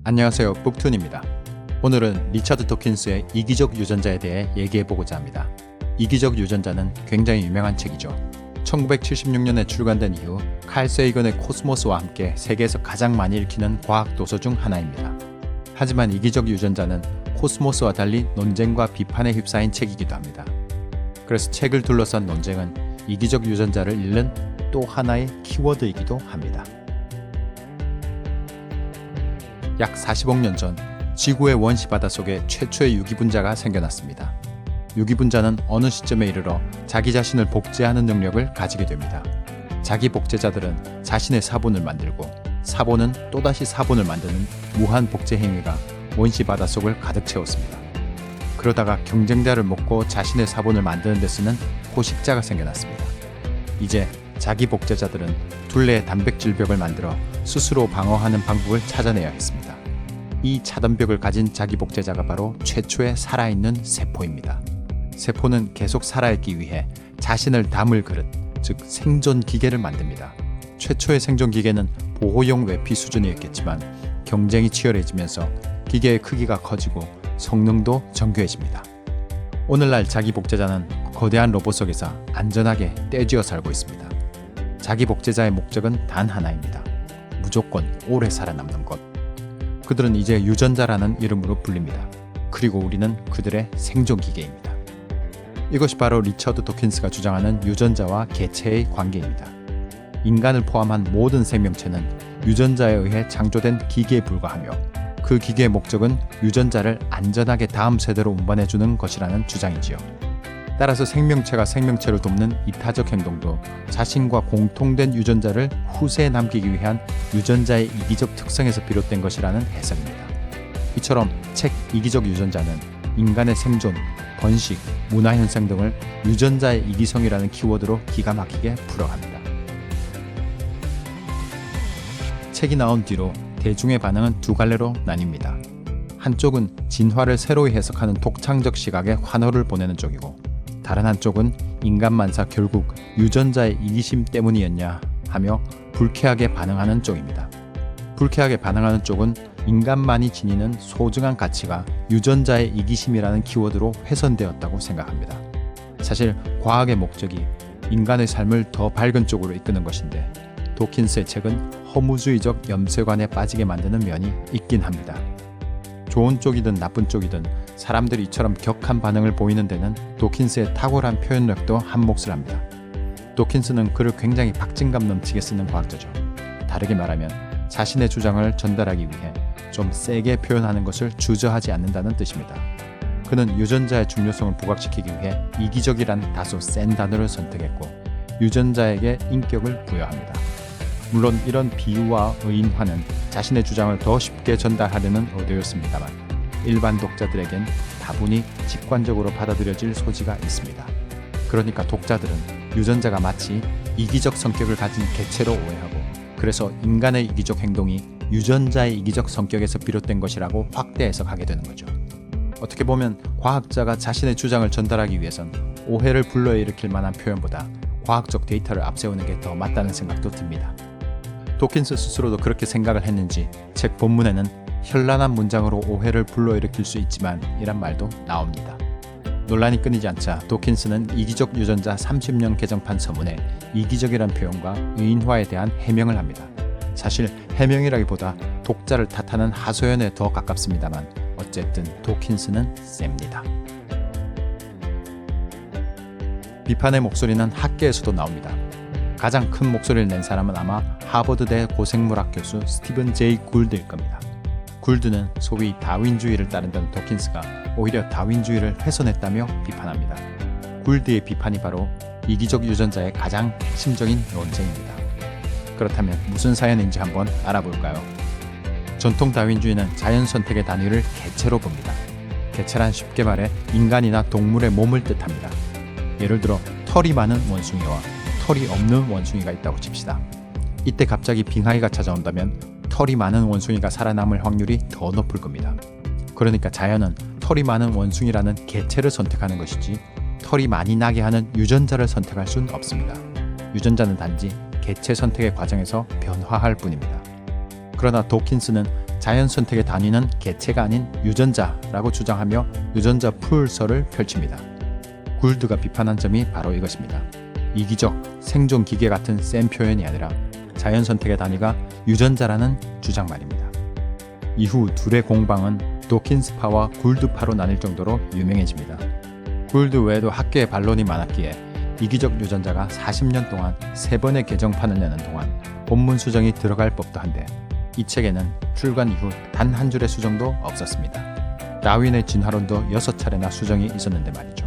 안녕하세요, 북툰입니다. 오늘은 리처드 도킨스의 이기적 유전자에 대해 얘기해보고자 합니다. 이기적 유전자는 굉장히 유명한 책이죠. 1976년에 출간된 이후 칼 세이건의 코스모스와 함께 세계에서 가장 많이 읽히는 과학 도서 중 하나입니다. 하지만 이기적 유전자는 코스모스와 달리 논쟁과 비판에 휩싸인 책이기도 합니다. 그래서 책을 둘러싼 논쟁은 이기적 유전자를 잃는 또 하나의 키워드이기도 합니다. 약 40억 년 전 지구의 원시 바닷속에 최초의 유기분자가 생겨났습니다. 유기분자는 어느 시점에 이르러 자기 자신을 복제하는 능력을 가지게 됩니다. 자기 복제자들은 자신의 사본을 만들고 사본은 또다시 사본을 만드는 무한 복제 행위가 원시 바닷속을 가득 채웠습니다. 그러다가 경쟁자를 먹고 자신의 사본을 만드는 데 쓰는 포식자가 생겨났습니다. 이제 자기 복제자들은 둘레의 단백질벽을 만들어 스스로 방어하는 방법을 찾아내야 했습니다. 이 차단벽을 가진 자기 복제자가 바로 최초의 살아있는 세포입니다. 세포는 계속 살아있기 위해 자신을 담을 그릇, 즉 생존 기계를 만듭니다. 최초의 생존 기계는 보호용 외피 수준이었겠지만 경쟁이 치열해지면서 기계의 크기가 커지고 성능도 정교해집니다. 오늘날 자기 복제자는 거대한 로봇 속에서 안전하게 떼쥐어 살고 있습니다. 자기 복제자의 목적은 단 하나입니다. 무조건 오래 살아남는 것. 그들은 이제 유전자라는 이름으로 불립니다. 그리고 우리는 그들의 생존기계입니다. 이것이 바로 리처드 도킨스가 주장하는 유전자와 개체의 관계입니다. 인간을 포함한 모든 생명체는 유전자에 의해 창조된 기계에 불과하며 그 기계의 목적은 유전자를 안전하게 다음 세대로 운반해주는 것이라는 주장이지요. 따라서 생명체가 생명체를 돕는 이타적 행동도 자신과 공통된 유전자를 후세에 남기기 위한 유전자의 이기적 특성에서 비롯된 것이라는 해석입니다. 이처럼 책 이기적 유전자는 인간의 생존, 번식, 문화현상 등을 유전자의 이기성이라는 키워드로 기가 막히게 풀어갑니다. 책이 나온 뒤로 대중의 반응은 두 갈래로 나뉩니다. 한쪽은 진화를 새로이 해석하는 독창적 시각에 환호를 보내는 쪽이고, 다른 한쪽은 인간만사 결국 유전자의 이기심 때문이었냐 하며 불쾌하게 반응하는 쪽입니다. 불쾌하게 반응하는 쪽은 인간만이 지니는 소중한 가치가 유전자의 이기심이라는 키워드로 훼손되었다고 생각합니다. 사실 과학의 목적이 인간의 삶을 더 밝은 쪽으로 이끄는 것인데 도킨스의 책은 허무주의적 염세관에 빠지게 만드는 면이 있긴 합니다. 좋은 쪽이든 나쁜 쪽이든 사람들이 이처럼 격한 반응을 보이는 데는 도킨스의 탁월한 표현력도 한몫을 합니다. 도킨스는 글을 굉장히 박진감 넘치게 쓰는 과학자죠. 다르게 말하면 자신의 주장을 전달하기 위해 좀 세게 표현하는 것을 주저하지 않는다는 뜻입니다. 그는 유전자의 중요성을 부각시키기 위해 이기적이란 다소 센 단어를 선택했고 유전자에게 인격을 부여합니다. 물론 이런 비유와 의인화는 자신의 주장을 더 쉽게 전달하려는 의도였습니다만 일반 독자들에겐 다분히 직관적으로 받아들여질 소지가 있습니다. 그러니까 독자들은 유전자가 마치 이기적 성격을 가진 개체로 오해하고 그래서 인간의 이기적 행동이 유전자의 이기적 성격에서 비롯된 것이라고 확대 해석하게 되는 거죠. 어떻게 보면 과학자가 자신의 주장을 전달하기 위해선 오해를 불러일으킬 만한 표현보다 과학적 데이터를 앞세우는 게 더 맞다는 생각도 듭니다. 도킨스 스스로도 그렇게 생각을 했는지 책 본문에는 현란한 문장으로 오해를 불러일으킬 수 있지만 이란 말도 나옵니다. 논란이 끊이지 않자 도킨스는 이기적 유전자 30년 개정판 서문에 이기적이란 표현과 의인화에 대한 해명을 합니다. 사실 해명이라기보다 독자를 탓하는 하소연에 더 가깝습니다만 어쨌든 도킨스는 셉니다. 비판의 목소리는 학계에서도 나옵니다. 가장 큰 목소리를 낸 사람은 아마 하버드대 고생물학 교수 스티븐 제이 굴드일 겁니다. 굴드는 소위 다윈주의를 따른다는 도킨스가 오히려 다윈주의를 훼손했다며 비판합니다. 굴드의 비판이 바로 이기적 유전자의 가장 핵심적인 논쟁입니다. 그렇다면 무슨 사연인지 한번 알아볼까요? 전통 다윈주의는 자연 선택의 단위를 개체로 봅니다. 개체란 쉽게 말해 인간이나 동물의 몸을 뜻합니다. 예를 들어 털이 많은 원숭이와 털이 없는 원숭이가 있다고 칩시다. 이때 갑자기 빙하기가 찾아온다면 털이 많은 원숭이가 살아남을 확률이 더 높을 겁니다. 그러니까 자연은 털이 많은 원숭이라는 개체를 선택하는 것이지 털이 많이 나게 하는 유전자를 선택할 수는 없습니다. 유전자는 단지 개체 선택의 과정에서 변화할 뿐입니다. 그러나 도킨스는 자연 선택의 단위는 개체가 아닌 유전자라고 주장하며 유전자 풀서를 펼칩니다. 굴드가 비판한 점이 바로 이것입니다. 이기적, 생존 기계 같은 센 표현이 아니라 자연 선택의 단위가 유전자라는 주장 말입니다. 이후 둘의 공방은 도킨스파와 굴드파로 나뉠 정도로 유명해집니다. 굴드 외에도 학계에 반론이 많았기에 이기적 유전자가 40년 동안 3번의 개정판을 내는 동안 본문 수정이 들어갈 법도 한데 이 책에는 출간 이후 단 한 줄의 수정도 없었습니다. 다윈의 진화론도 6차례나 수정이 있었는데 말이죠.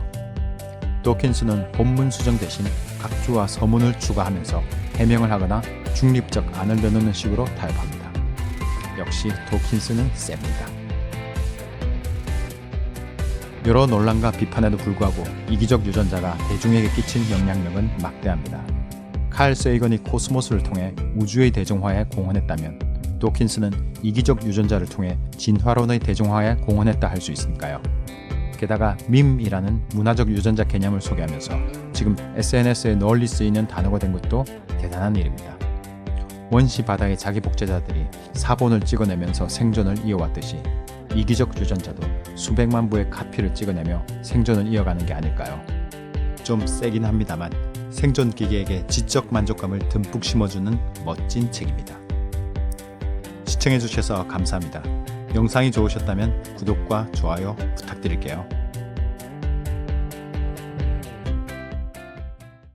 도킨스는 본문 수정 대신 각주와 서문을 추가하면서 해명을 하거나 중립적 안을 내놓는 식으로 타협합니다. 역시 도킨스는 셉니다. 여러 논란과 비판에도 불구하고 이기적 유전자가 대중에게 끼친 영향력은 막대합니다. 칼 세이건이 코스모스를 통해 우주의 대중화에 공헌했다면 도킨스는 이기적 유전자를 통해 진화론의 대중화에 공헌했다 할 수 있으니까요. 게다가 밈이라는 문화적 유전자 개념을 소개하면서 지금 SNS에 널리 쓰이는 단어가 된 것도 대단한 일입니다. 원시 바다의 자기 복제자들이 사본을 찍어내면서 생존을 이어왔듯이 이기적 유전자도 수백만 부의 카피를 찍어내며 생존을 이어가는 게 아닐까요? 좀 세긴 합니다만 생존 기계에게 지적 만족감을 듬뿍 심어주는 멋진 책입니다. 시청해주셔서 감사합니다. 영상이 좋으셨다면 구독과 좋아요 부탁드릴게요.